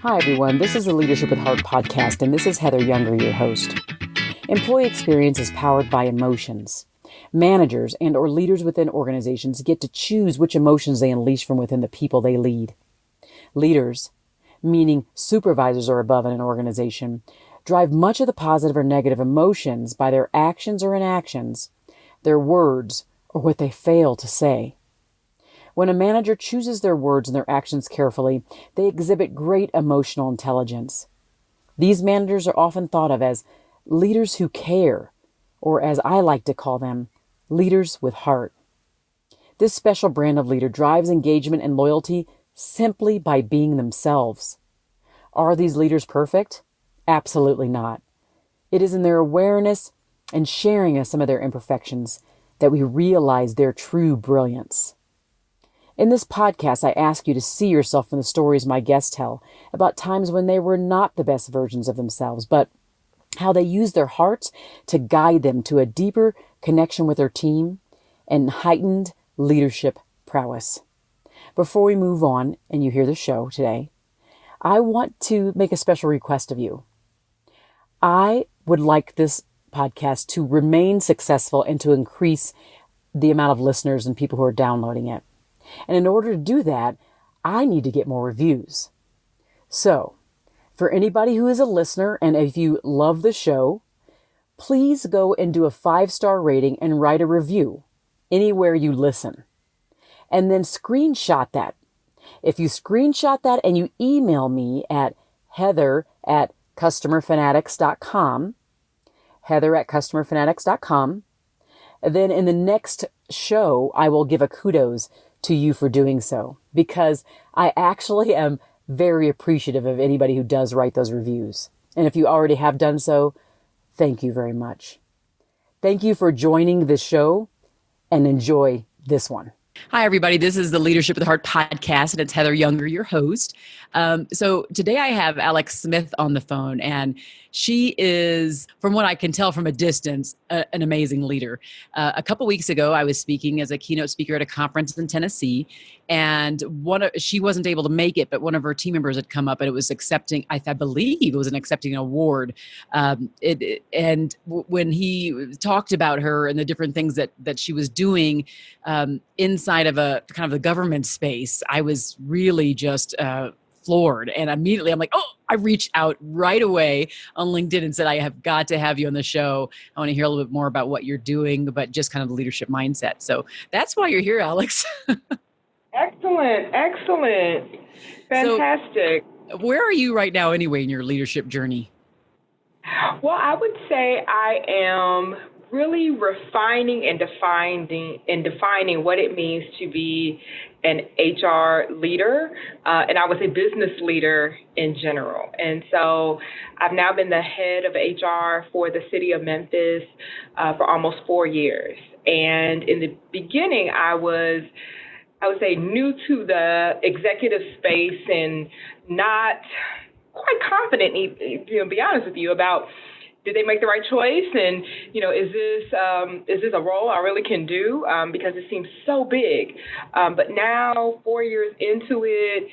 Hi, everyone. This is the Leadership with Heart podcast, and this is Heather Younger, your host. Employee experience is powered by emotions. Managers and or leaders within organizations get to choose which emotions they unleash from within the people they lead. Leaders, meaning supervisors or above in an organization, drive much of the positive or negative emotions by their actions or inactions, their words, or what they fail to say. When a manager chooses their words and their actions carefully, they exhibit great emotional intelligence. These managers are often thought of as leaders who care, or as I like to call them, leaders with heart. This special brand of leader drives engagement and loyalty simply by being themselves. Are these leaders perfect? Absolutely not. It is in their awareness and sharing of some of their imperfections that we realize their true brilliance. In this podcast, I ask you to see yourself in the stories my guests tell about times when they were not the best versions of themselves, but how they used their hearts to guide them to a deeper connection with their team and heightened leadership prowess. Before we move on and you hear the show today, I want to make a special request of you. I would like this podcast to remain successful and to increase the amount of listeners and people who are downloading it. And in order to do that, I need to get more reviews. So, for anybody who is a listener, and if you love the show, please go and do a 5-star rating and write a review anywhere you listen. And then screenshot that. If you screenshot that and you email me at heather@customerfanatics.com, heather@customerfanatics.com, then in the next show, I will give a kudos to you for doing so, because I actually am very appreciative of anybody who does write those reviews. And if you already have done so, thank you very much. Thank you for joining the show and enjoy this one. Hi, everybody. This is the Leadership with Heart podcast, and it's Heather Younger, your host. So today I have Alex Smith on the phone, and she is, from what I can tell from a distance, an amazing leader. A couple weeks ago, I was speaking as a keynote speaker at a conference in Tennessee, and she wasn't able to make it, but one of her team members had come up, and it was accepting, I believe it was accepting an award. And when he talked about her and the different things that she was doing inside of a kind of the government space, I was really just floored. And immediately I'm like, I reached out right away on LinkedIn and said, I have got to have you on the show. I want to hear a little bit more about what you're doing, but just kind of the leadership mindset. So that's why you're here, Alex. Excellent. Fantastic. So, where are you right now anyway in your leadership journey? Well, I would say I am really refining and defining what it means to be an HR leader, and I was a business leader in general. And so I've now been the head of HR for the City of Memphis for almost 4 years. And in the beginning, I would say, new to the executive space and not quite confident, be honest with you, about did they make the right choice? And, is this a role I really can do? Because it seems so big. But now, 4 years into it,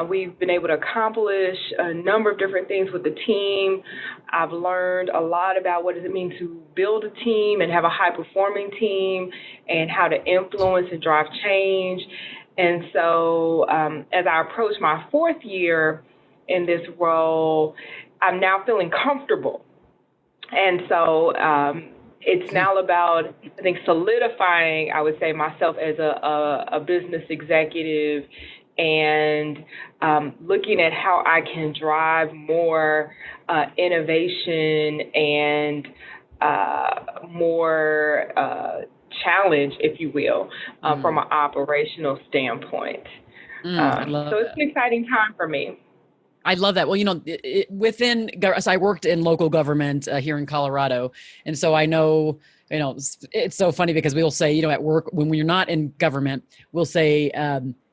we've been able to accomplish a number of different things with the team. I've learned a lot about what does it mean to build a team and have a high-performing team and how to influence and drive change. And so as I approach my 4th year in this role, I'm now feeling comfortable. And so it's now about, I think, solidifying, I would say, myself as a business executive and looking at how I can drive more innovation and more challenge, if you will, from an operational standpoint. So it's an exciting time for me. I love that. Well, so I worked in local government here in Colorado. And so I know, it's so funny because we'll say, at work, when we're not in government, we'll say,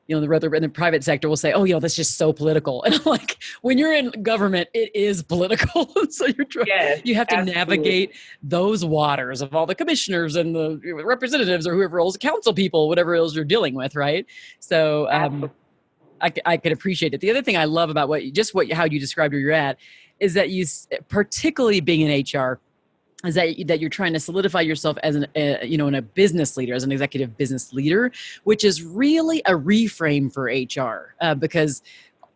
rather in the private sector, we'll say, that's just so political. And I'm like, when you're in government, it is political. So you have to navigate those waters of all the commissioners and the representatives or whoever else, council people, whatever else you're dealing with. Right. So, I could appreciate it. The other thing I love about how you described where you're at is that particularly being in HR, is that you're trying to solidify yourself as in a business leader, as an executive business leader, which is really a reframe for HR, because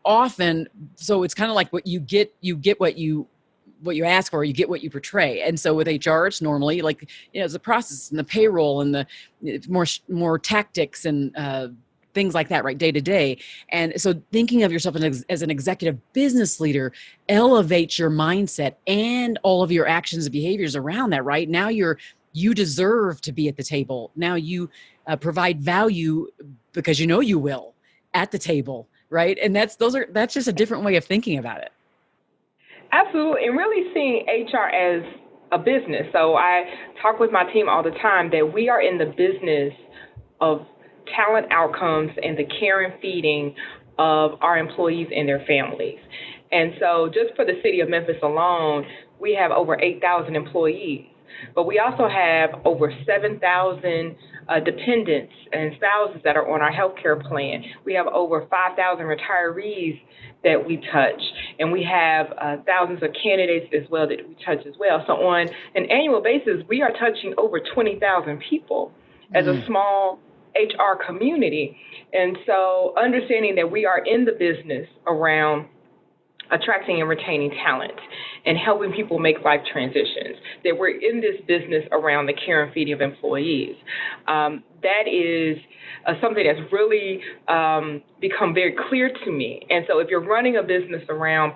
often, so it's kind of like what you get what you ask for, you get what you portray. And so with HR, it's normally like, it's the process and the payroll and the more tactics and things like that, right, day to day. And so thinking of yourself as an executive business leader elevates your mindset and all of your actions and behaviors around that, right? Now you deserve to be at the table. Now you provide value because you will at the table, right? And that's just a different way of thinking about it. Absolutely, and really seeing HR as a business. So I talk with my team all the time that we are in the business of talent outcomes and the care and feeding of our employees and their families. And so just for the City of Memphis alone, we have over 8,000 employees. But we also have over 7,000 dependents and spouses that are on our health care plan. We have over 5,000 retirees that we touch, and we have thousands of candidates as well that we touch as well. So on an annual basis, we are touching over 20,000 people as a small HR community. And so understanding that we are in the business around attracting and retaining talent and helping people make life transitions, that we're in this business around the care and feeding of employees. That is something that's really become very clear to me. And so if you're running a business around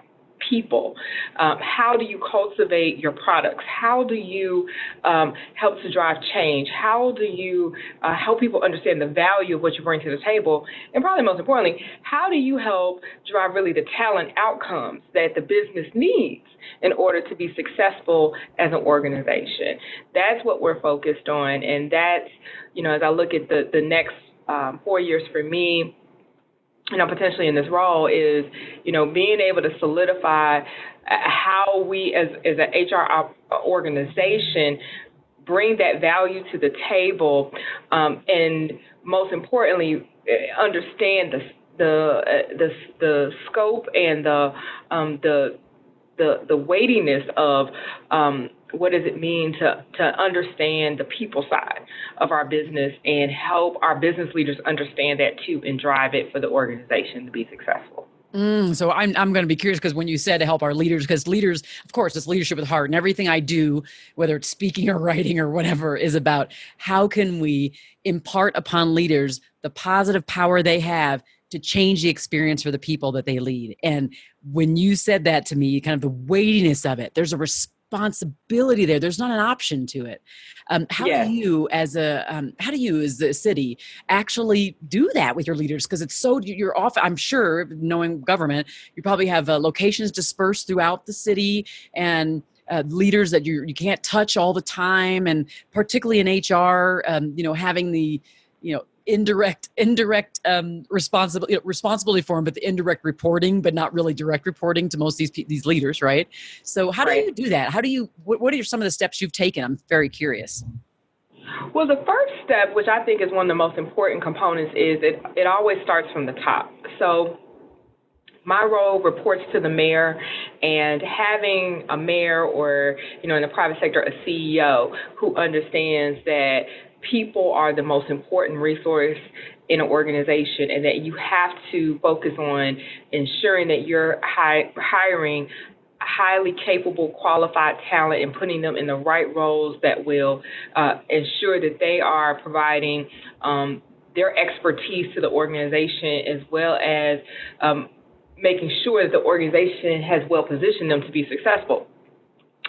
people, how do you cultivate your products? How do you help to drive change? How do you help people understand the value of what you bring to the table? And probably most importantly, how do you help drive really the talent outcomes that the business needs in order to be successful as an organization? That's what we're focused on. And that's, as I look at the next 4 years for me, potentially in this role is, being able to solidify how we as an HR organization bring that value to the table, and most importantly, understand the scope and the weightiness of what does it mean to understand the people side of our business and help our business leaders understand that too and drive it for the organization to be successful. So I'm going to be curious, because when you said to help our leaders, because leaders, of course, it's leadership with heart, and everything I do, whether it's speaking or writing or whatever, is about how can we impart upon leaders the positive power they have to change the experience for the people that they lead. And when you said that to me, kind of the weightiness of it, there's a responsibility there. There's not an option to it. How do you, as the city, actually do that with your leaders? Because you're off. I'm sure, knowing government, you probably have locations dispersed throughout the city, and leaders that you can't touch all the time, and particularly in HR, having the indirect responsibility for them, but the indirect reporting, but not really direct reporting to most of these leaders, right? So how do you do that? What are some of the steps you've taken? I'm very curious. Well, the first step, which I think is one of the most important components, is it always starts from the top. So my role reports to the mayor, and having a mayor or, in the private sector, a CEO who understands that people are the most important resource in an organization, and that you have to focus on ensuring that you're hiring highly capable, qualified talent and putting them in the right roles that will ensure that they are providing their expertise to the organization, as well as making sure that the organization has well positioned them to be successful,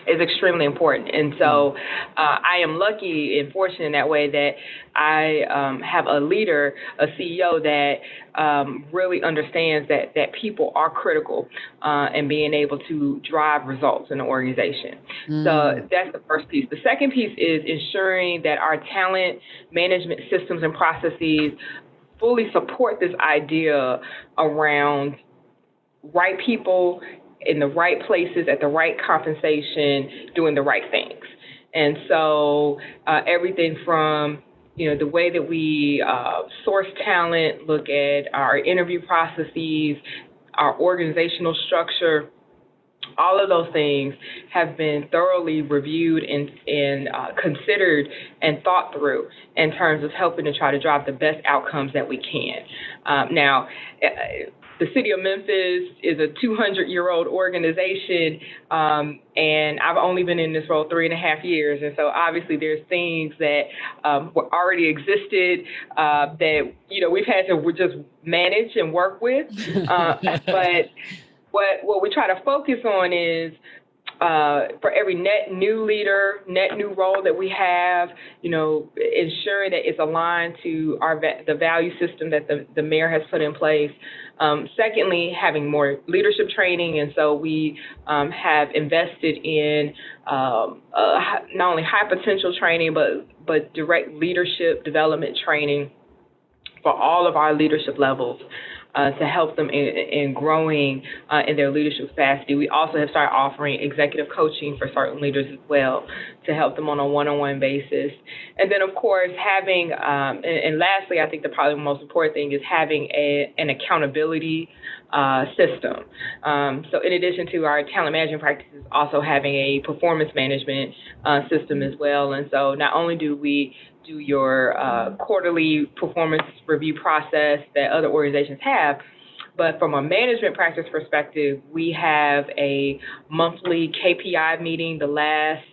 is extremely important. And so I am lucky and fortunate in that way that I have a leader, a CEO that really understands that people are critical and being able to drive results in the organization. So that's the first piece. The second piece is ensuring that our talent management systems and processes fully support this idea around right people in the right places at the right compensation, doing the right things. And so everything from, the way that we source talent, look at our interview processes, our organizational structure. All of those things have been thoroughly reviewed and considered and thought through in terms of helping to try to drive the best outcomes that we can. Now, the City of Memphis is a 200-year-old organization, and I've only been in this role 3.5 years. And so obviously there's things that already existed that, we've had to just manage and work with. But what we try to focus on is for every net new leader, net new role that we have, ensuring that it's aligned to the value system that the mayor has put in place. Secondly, having more leadership training, and so we have invested in not only high potential training, but direct leadership development training for all of our leadership levels. To help them in growing in their leadership capacity. We also have started offering executive coaching for certain leaders as well to help them on a one-on-one basis. And then, of course, having, and lastly, I think probably the most important thing is having an accountability system. So in addition to our talent management practices, also having a performance management system as well. And so not only do we do your quarterly performance review process that other organizations have, but from a management practice perspective, we have a monthly KPI meeting the last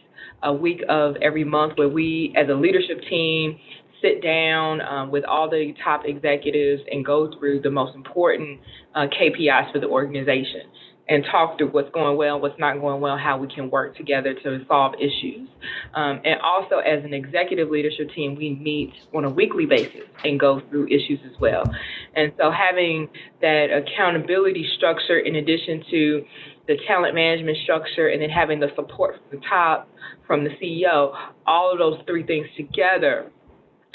week of every month where we, as a leadership team, sit down with all the top executives and go through the most important KPIs for the organization and talk through what's going well, what's not going well, how we can work together to solve issues. And also, as an executive leadership team, we meet on a weekly basis and go through issues as well. And so having that accountability structure in addition to the talent management structure and then having the support from the top, from the CEO, all of those three things together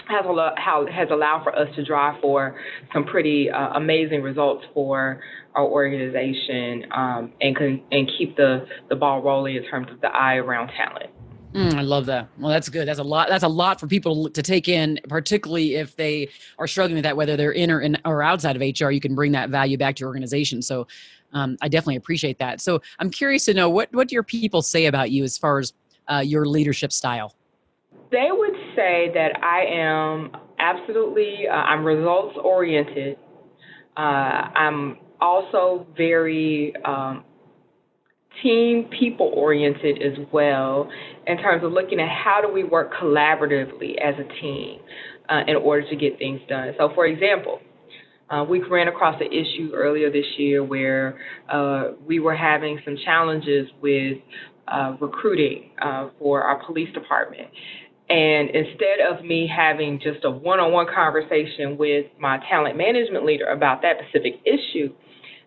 has allowed for us to drive for some pretty amazing results for our organization and keep the ball rolling in terms of the eye around talent. I love that. Well, that's good. That's a lot. That's a lot for people to take in, particularly if they are struggling with that, whether they're in or outside of HR. You can bring that value back to your organization. So I definitely appreciate that. So I'm curious to know what do your people say about you as far as your leadership style? They would say that I am absolutely, I'm results oriented. I'm also very team people oriented as well in terms of looking at how do we work collaboratively as a team in order to get things done. So for example, we ran across an issue earlier this year where we were having some challenges with recruiting for our police department. And instead of me having just a one-on-one conversation with my talent management leader about that specific issue,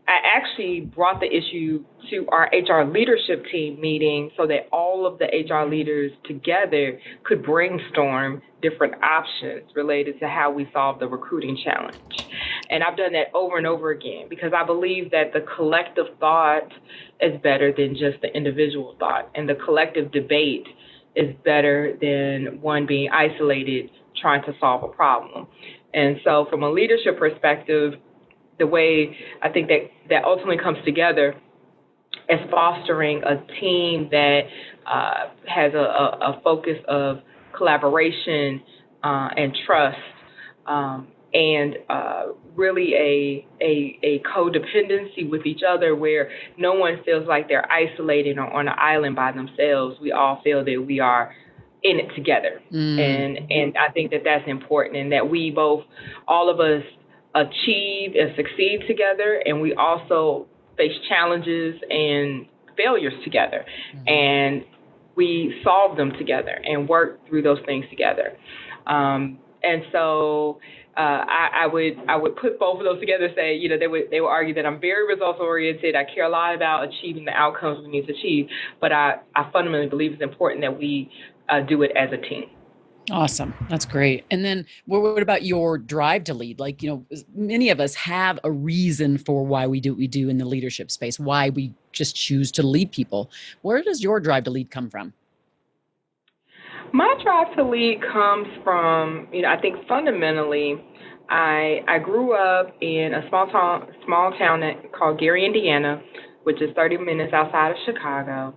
I actually brought the issue to our HR leadership team meeting so that all of the HR leaders together could brainstorm different options related to how we solve the recruiting challenge. And I've done that over and over again because I believe that the collective thought is better than just the individual thought, and the collective debate is better than one being isolated trying to solve a problem. And so from a leadership perspective, the way I think that ultimately comes together is fostering a team that has a focus of collaboration and trust and really a codependency with each other where no one feels like they're isolated or on an island by themselves. We all feel that we are in it together. And I think that that's important, and that we both, all of us, achieve and succeed together, and we also face challenges and failures together. And we solve them together and work through those things together. And so I would put both of those together, say, they would argue that I'm very results oriented. I care a lot about achieving the outcomes we need to achieve, but I fundamentally believe it's important that we do it as a team. Awesome. That's great. And then what about your drive to lead? Like, many of us have a reason for why we do what we do in the leadership space, why we just choose to lead people. Where does your drive to lead come from? My drive to lead comes from, I think fundamentally, I grew up in a small town called Gary, Indiana, which is 30 minutes outside of Chicago.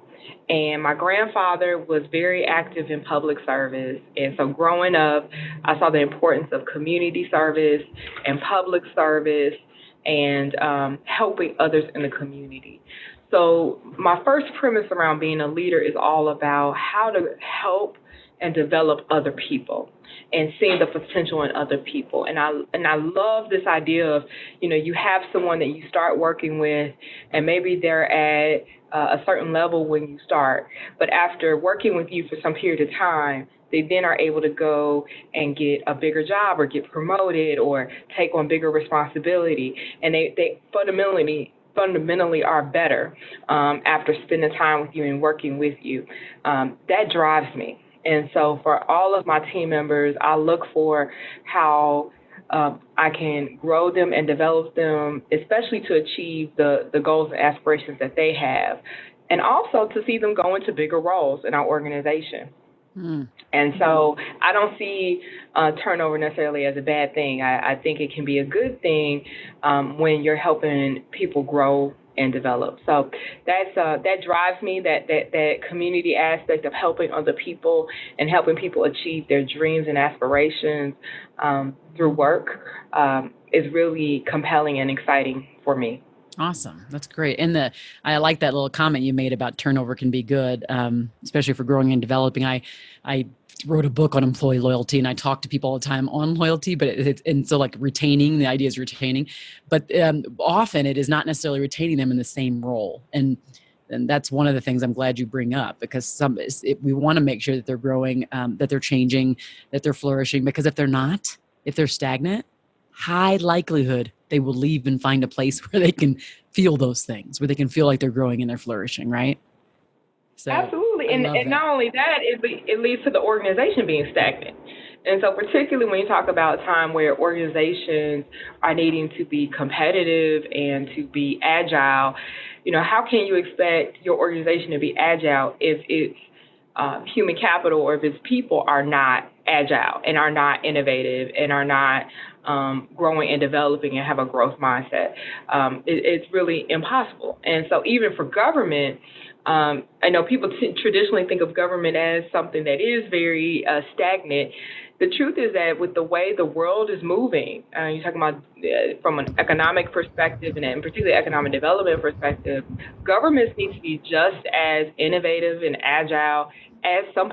And my grandfather was very active in public service. And so growing up, I saw the importance of community service and public service and helping others in the community. So my first premise around being a leader is all about how to help and develop other people and seeing the potential in other people. And I love this idea of, you have someone that you start working with and maybe they're at a certain level when you start, but after working with you for some period of time, they then are able to go and get a bigger job or get promoted or take on bigger responsibility. And they fundamentally are better after spending time with you and working with you. That drives me. And so for all of my team members, I look for how I can grow them and develop them, especially to achieve the goals and aspirations that they have, and also to see them go into bigger roles in our organization. And so I don't see turnover necessarily as a bad thing. I think it can be a good thing when you're helping people grow and develop. So that drives me, that community aspect of helping other people and helping people achieve their dreams and aspirations through work is really compelling and exciting for me. Awesome. That's great. And I like that little comment you made about turnover can be good, especially for growing and developing. I wrote a book on employee loyalty and I talk to people all the time on loyalty, but and so like retaining, the idea is retaining, but often it is not necessarily retaining them in the same role. And that's one of the things I'm glad you bring up, because we want to make sure that they're growing, that they're changing, that they're flourishing, because if they're not, if they're stagnant, high likelihood they will leave and find a place where they can feel those things, where they can feel like they're growing and they're flourishing, right? So Absolutely. I And, love and that. not only that, it leads to the organization being stagnant. And so particularly when you talk about a time where organizations are needing to be competitive and to be agile, how can you expect your organization to be agile if its human capital or if its people are not agile and are not innovative and are not growing and developing and have a growth mindset? It's really impossible. And so even for government, I know people traditionally think of government as something that is very stagnant. The truth is that with the way the world is moving, you're talking about from an economic perspective and particularly economic development perspective, governments need to be just as innovative and agile as some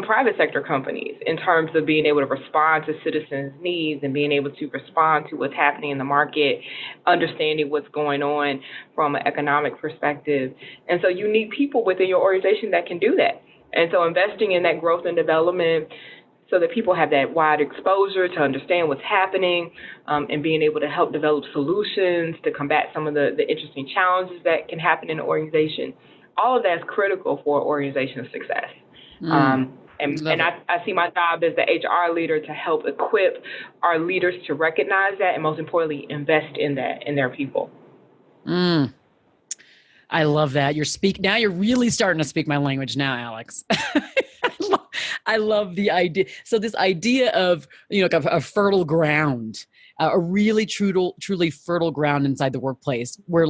private sector companies in terms of being able to respond to citizens' needs and being able to respond to what's happening in the market, understanding what's going on from an economic perspective. And so you need people within your organization that can do that. And so investing in that growth and development so that people have that wide exposure to understand what's happening and being able to help develop solutions to combat some of the interesting challenges that can happen in an organization. All of that's critical for organizational success. I see my job as the HR leader to help equip our leaders to recognize that and most importantly, invest in that in their people. I love that. Now you're really starting to speak my language now, Alex. I love the idea. So this idea of, like a fertile ground, a really truly fertile ground inside the workplace where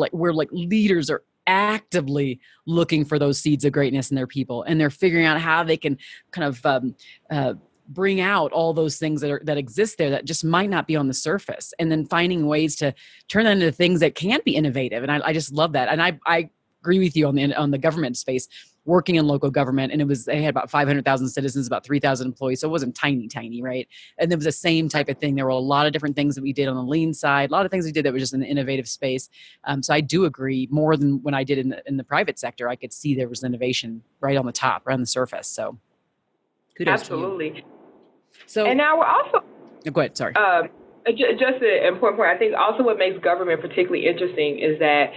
leaders are actively looking for those seeds of greatness in their people, and they're figuring out how they can kind of bring out all those things that exist there that just might not be on the surface, and then finding ways to turn that into things that can be innovative. And I just love that. And I agree with you on the government space, working in local government. And they had about 500,000 citizens, about 3,000 employees. So it wasn't tiny, right? And it was the same type of thing. There were a lot of different things that we did on the lean side, a lot of things we did that was just in the innovative space. So I do agree, more than when I did in the private sector, I could see there was innovation right on the top, right on the surface. So kudos Absolutely. to you. So, and now we're also go ahead. Sorry. Just an important point. I think also what makes government particularly interesting is that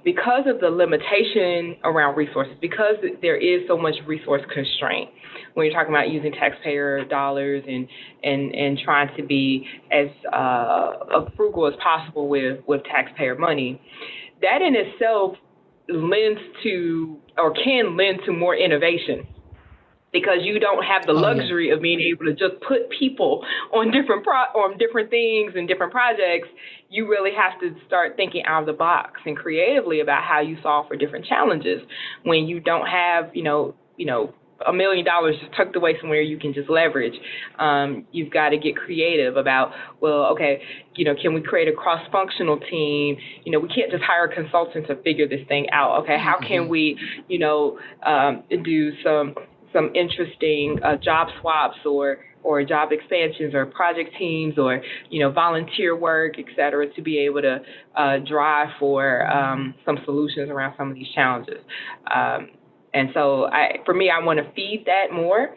because of the limitation around resources, because there is so much resource constraint when you're talking about using taxpayer dollars and trying to be as frugal as possible with taxpayer money, that in itself lends to or can lend to more innovation. because you don't have the luxury of being able to just put people on different things and different projects. You really have to start thinking out of the box and creatively about how you solve for different challenges when you don't have, $1 million just tucked away somewhere you can just leverage. You've got to get creative about, well, okay, can we create a cross-functional team? We can't just hire a consultant to figure this thing out. Okay, how can we, do some interesting job swaps or job expansions or project teams or, volunteer work, et cetera, to be able to drive for some solutions around some of these challenges. And so for me, I want to feed that more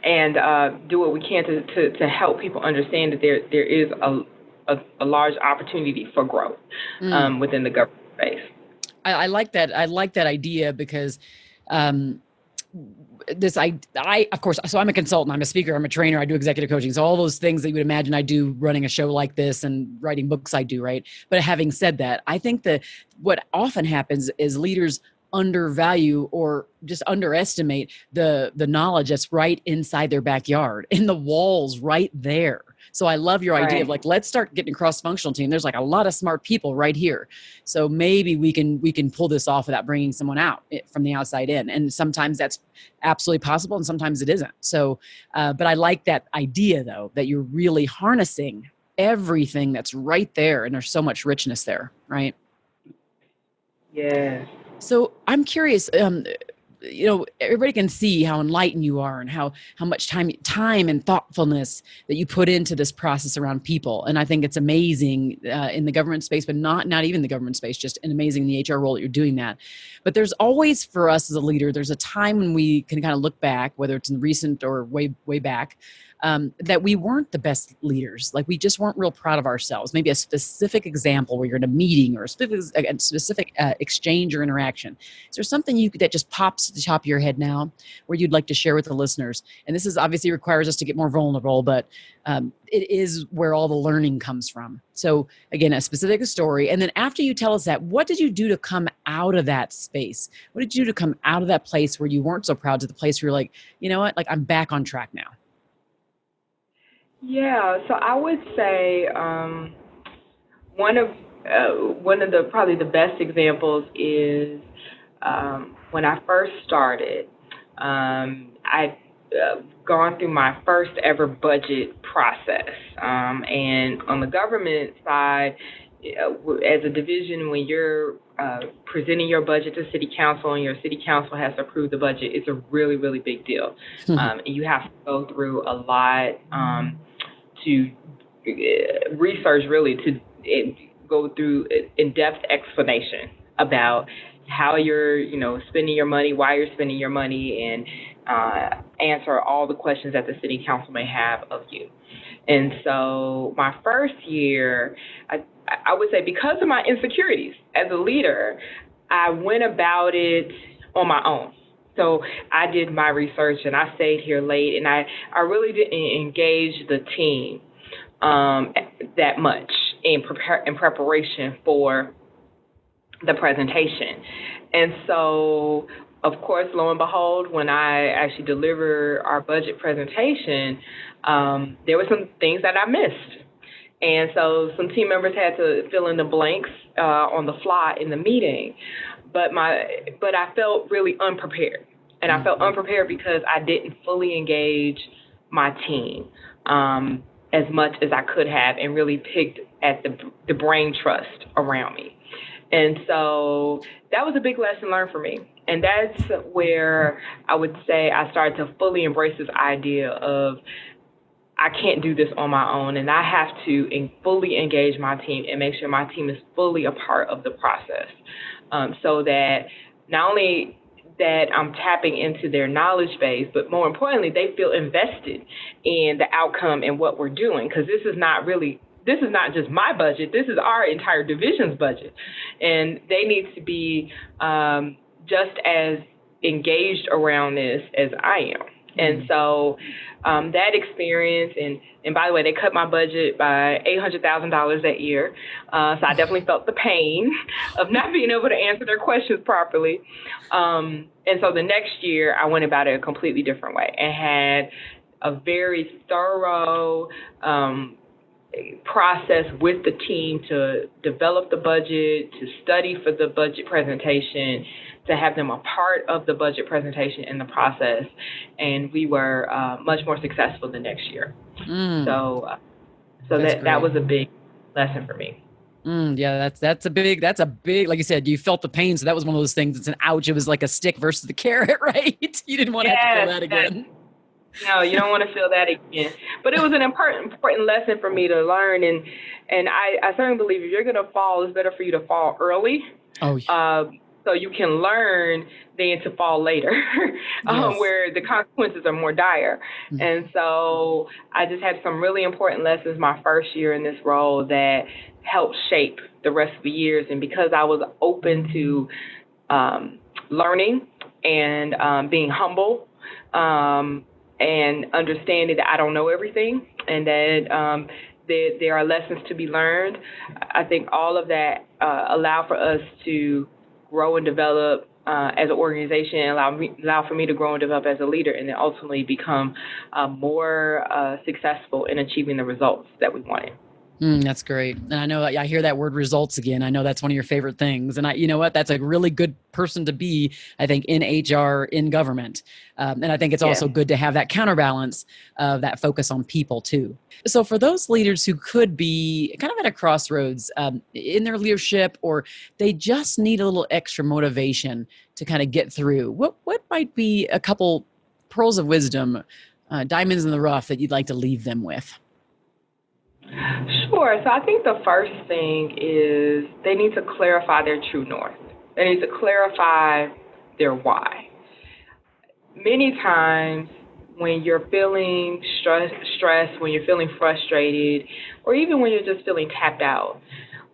and do what we can to help people understand that there is a large opportunity for growth within the government space. I like that. I like that idea because I of course, so I'm a consultant, I'm a speaker, I'm a trainer, I do executive coaching. So all those things that you would imagine I do running a show like this and writing books I do, right? But having said that, I think that what often happens is leaders undervalue or just underestimate the knowledge that's right inside their backyard, in the walls right there. So I love your idea of like, let's start getting a cross-functional team. There's like a lot of smart people right here. So maybe we can pull this off without bringing someone out from the outside in. And sometimes that's absolutely possible and sometimes it isn't. So, but I like that idea though, that you're really harnessing everything that's right there. And there's so much richness there, right? Yeah. So I'm curious, everybody can see how enlightened you are and how much time and thoughtfulness that you put into this process around people. And I think it's amazing in the government space, but not even the government space, just an amazing in the HR role that you're doing that. But there's always, for us as a leader, there's a time when we can kind of look back, whether it's in recent or way back, that we weren't the best leaders. Like we just weren't real proud of ourselves. Maybe a specific example where you're in a meeting or a specific exchange or interaction. Is there something that just pops to the top of your head now where you'd like to share with the listeners? And this is obviously requires us to get more vulnerable, but it is where all the learning comes from. So again, a specific story. And then after you tell us that, what did you do to come out of that space? What did you do to come out of that place where you weren't so proud to the place where you're like, you know what, like I'm back on track now? Yeah, so I would say one of the probably the best examples is when I first started. I'd gone through my first ever budget process, and on the government side, as a division, when you're presenting your budget to city council and your city council has to approve the budget, it's a really, really big deal. And you have to go through a lot to research, really, to go through in-depth explanation about how you're, spending your money, why you're spending your money, and answer all the questions that the city council may have of you. And so my first year, I would say because of my insecurities as a leader, I went about it on my own. So I did my research and I stayed here late and I really didn't engage the team that much in preparation for the presentation. And so, of course, lo and behold, when I actually delivered our budget presentation, there were some things that I missed. And so some team members had to fill in the blanks on the fly in the meeting. But I felt really unprepared. And I felt unprepared because I didn't fully engage my team as much as I could have and really picked at the brain trust around me. And so that was a big lesson learned for me. And that's where I would say I started to fully embrace this idea of I can't do this on my own, and I have to fully engage my team and make sure my team is fully a part of the process, so that not only that I'm tapping into their knowledge base, but more importantly, they feel invested in the outcome and what we're doing, because this is not just my budget, this is our entire division's budget, and they need to be just as engaged around this as I am. And so that experience, and by the way, they cut my budget by $800,000 that year. So I definitely felt the pain of not being able to answer their questions properly. And so the next year, I went about it a completely different way and had a very thorough process with the team to develop the budget, to study for the budget presentation, to have them a part of the budget presentation in the process. And we were much more successful the next year. So that was a big lesson for me. Yeah, that's a big, like you said, you felt the pain. So that was one of those things. It's an ouch. It was like a stick versus the carrot, right? You didn't want to have to feel that again. No, you don't want to feel that again. But it was an important lesson for me to learn. And I certainly believe if you're going to fall, it's better for you to fall early. Oh, yeah. So you can learn than to fall later, Yes. where the consequences are more dire. And so I just had some really important lessons my first year in this role that helped shape the rest of the years. And because I was open to learning and being humble, and understanding that I don't know everything and that there are lessons to be learned, I think all of that allow for us to grow and develop as an organization, and allow for me to grow and develop as a leader, and then ultimately become more successful in achieving the results that we wanted. That's great. And I know I hear that word results again. I know that's one of your favorite things. And you know what? That's a really good person to be, I think, in HR, in government. And I think it's also good to have that counterbalance of that focus on people too. So for those leaders who could be kind of at a crossroads in their leadership, or they just need a little extra motivation to kind of get through, what might be a couple pearls of wisdom, diamonds in the rough that you'd like to leave them with? Sure. So I think the first thing is they need to clarify their true north. They need to clarify their why. Many times when you're feeling stressed, when you're feeling frustrated, or even when you're just feeling tapped out,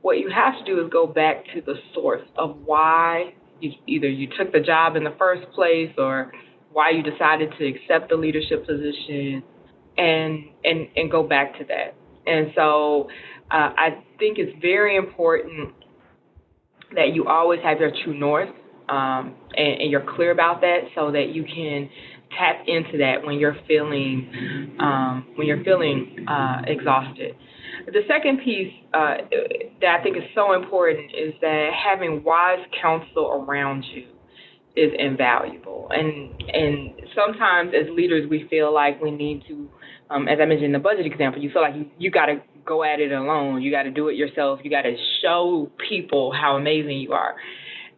what you have to do is go back to the source of why you took the job in the first place, or why you decided to accept the leadership position, and go back to that. And so I think it's very important that you always have your true north, and you're clear about that, so that you can tap into that when you're feeling exhausted. The second piece that I think is so important is that having wise counsel around you is invaluable. And sometimes as leaders, we feel like we need to, as I mentioned in the budget example, you feel like you got to go at it alone. You got to do it yourself. You got to show people how amazing you are.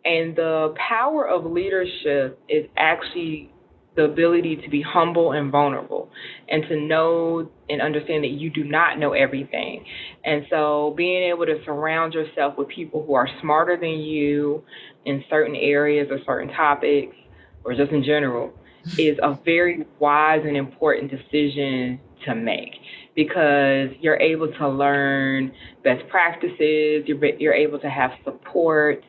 And the power of leadership is actually the ability to be humble and vulnerable, and to know and understand that you do not know everything. And so being able to surround yourself with people who are smarter than you in certain areas or certain topics, or just in general, is a very wise and important decision to make, because you're able to learn best practices, you're able to have support,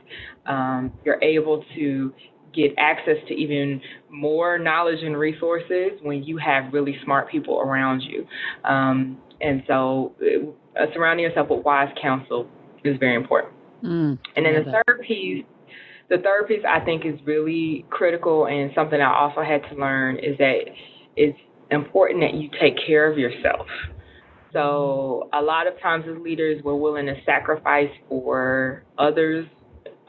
you're able to get access to even more knowledge and resources when you have really smart people around you. And so surrounding yourself with wise counsel is very important. And then the third piece I think is really critical, and something I also had to learn, is that it's important that you take care of yourself. So a lot of times as leaders, we're willing to sacrifice for others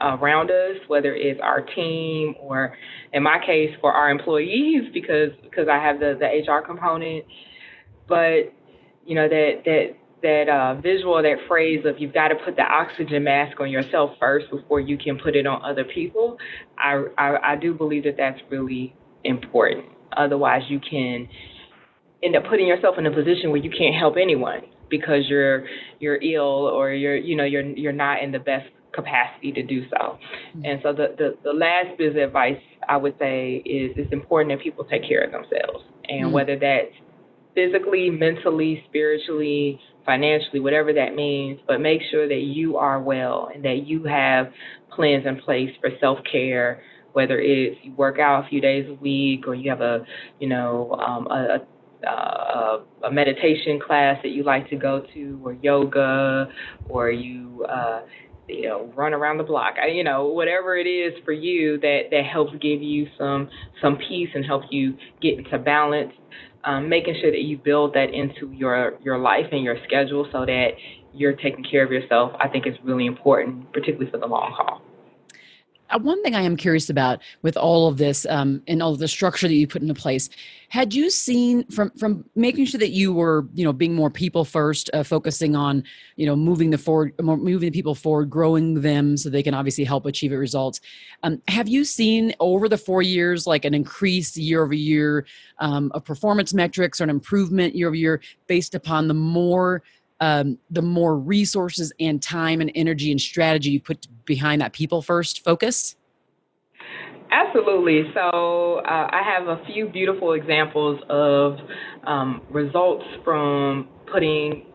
around us, whether it's our team, or in my case for our employees, because I have the HR component. But you know, that visual, that phrase of you've got to put the oxygen mask on yourself first before you can put it on other people, I do believe that that's really important. Otherwise you can end up putting yourself in a position where you can't help anyone because you're ill, or you're not in the best capacity to do so. And so the last bit of advice I would say is it's important that people take care of themselves, and whether that's physically, mentally, spiritually, financially, whatever that means, but make sure that you are well and that you have plans in place for self-care whether it's you work out a few days a week, or you have a meditation class that you like to go to, or yoga, or run around the block, whatever it is for you that helps give you some peace and help you get into balance. Making sure that you build that into your life and your schedule so that you're taking care of yourself, I think is really important, particularly for the long haul. One thing I am curious about with all of this and all of the structure that you put into place, had you seen from making sure that you were, being more people first, focusing on, moving the people forward, growing them so they can obviously help achieve results. Have you seen over the 4 years, like an increase year over year of performance metrics or an improvement year over year based upon the more resources and time and energy and strategy you put behind that people first focus? Absolutely. So I have a few beautiful examples of results from putting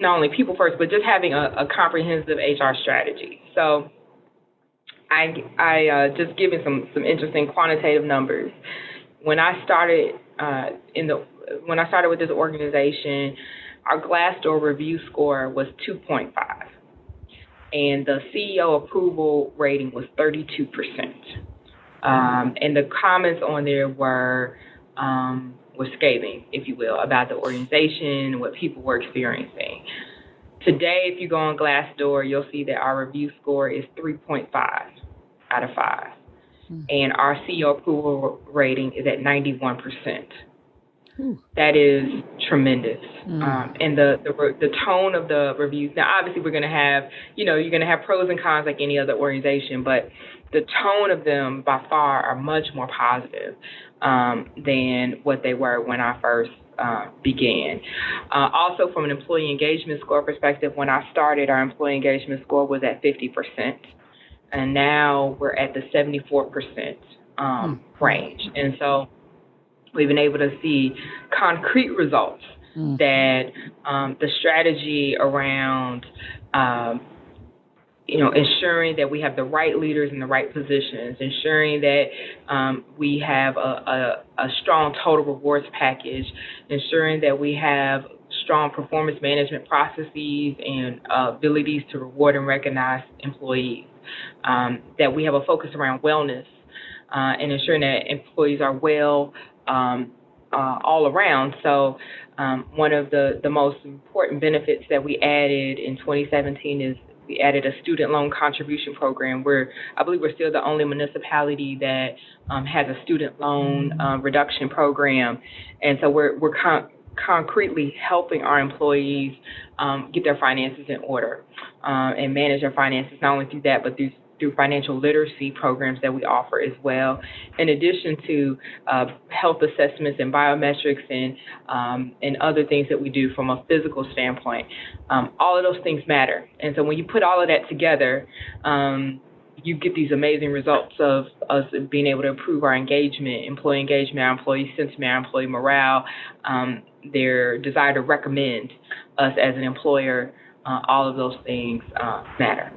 not only people first, but just having a comprehensive HR strategy. So I just giving some interesting quantitative numbers. When I started with this organization, our Glassdoor review score was 2.5, and the CEO approval rating was 32%. And the comments on there were scathing, if you will, about the organization, what people were experiencing. Today, if you go on Glassdoor, you'll see that our review score is 3.5 out of 5, and our CEO approval rating is at 91%. That is tremendous. And the tone of the reviews. Now, obviously, we're going to have, you're going to have pros and cons like any other organization, but the tone of them by far are much more positive than what they were when I first began. Also, from an employee engagement score perspective, when I started, our employee engagement score was at 50%, and now we're at the 74% range. And so we've been able to see concrete results that the strategy around, ensuring that we have the right leaders in the right positions, ensuring that we have a strong total rewards package, ensuring that we have strong performance management processes and abilities to reward and recognize employees, that we have a focus around wellness and ensuring that employees are well all around. So one of the most important benefits that we added in 2017 is we added a student loan contribution program where I believe we're still the only municipality that has a student loan reduction program. And so we're concretely helping our employees get their finances in order and manage their finances, not only through that, but through financial literacy programs that we offer as well, in addition to health assessments and biometrics and other things that we do from a physical standpoint. All of those things matter. And so when you put all of that together, you get these amazing results of us being able to improve our engagement, employee engagement, our employee sentiment, our employee morale, their desire to recommend us as an employer. All of those things matter.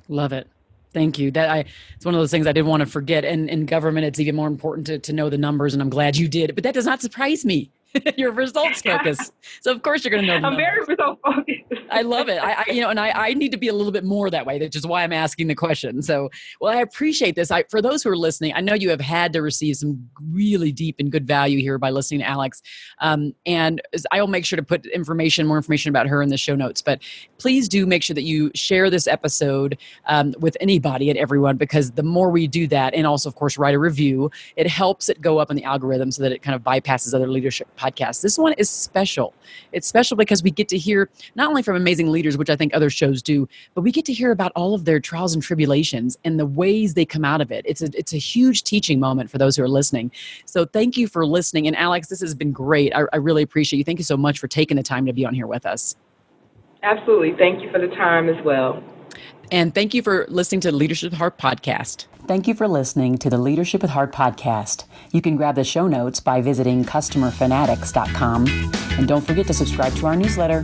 Love it. Thank you. It's one of those things I didn't want to forget. And in government, it's even more important to know the numbers, and I'm glad you did. But that does not surprise me. You're results focused. So of course you're going to know the numbers. I'm very result focused. I love it. I need to be a little bit more that way, which is why I'm asking the question. So, I appreciate this. For those who are listening, I know you have had to receive some really deep and good value here by listening to Alex. And I will make sure to put more information about her in the show notes. But please do make sure that you share this episode with anybody and everyone, because the more we do that, and also, of course, write a review, it helps it go up in the algorithm so that it kind of bypasses other leadership podcasts. This one is special. It's special because we get to hear not only from amazing leaders, which I think other shows do, but we get to hear about all of their trials and tribulations and the ways they come out of it. It's a huge teaching moment for those who are listening. So thank you for listening. And Alex, this has been great. I really appreciate you. Thank you so much for taking the time to be on here with us. Absolutely. Thank you for the time as well. And thank you for listening to the Leadership with Heart podcast. Thank you for listening to the Leadership with Heart podcast. You can grab the show notes by visiting customerfanatics.com. And don't forget to subscribe to our newsletter.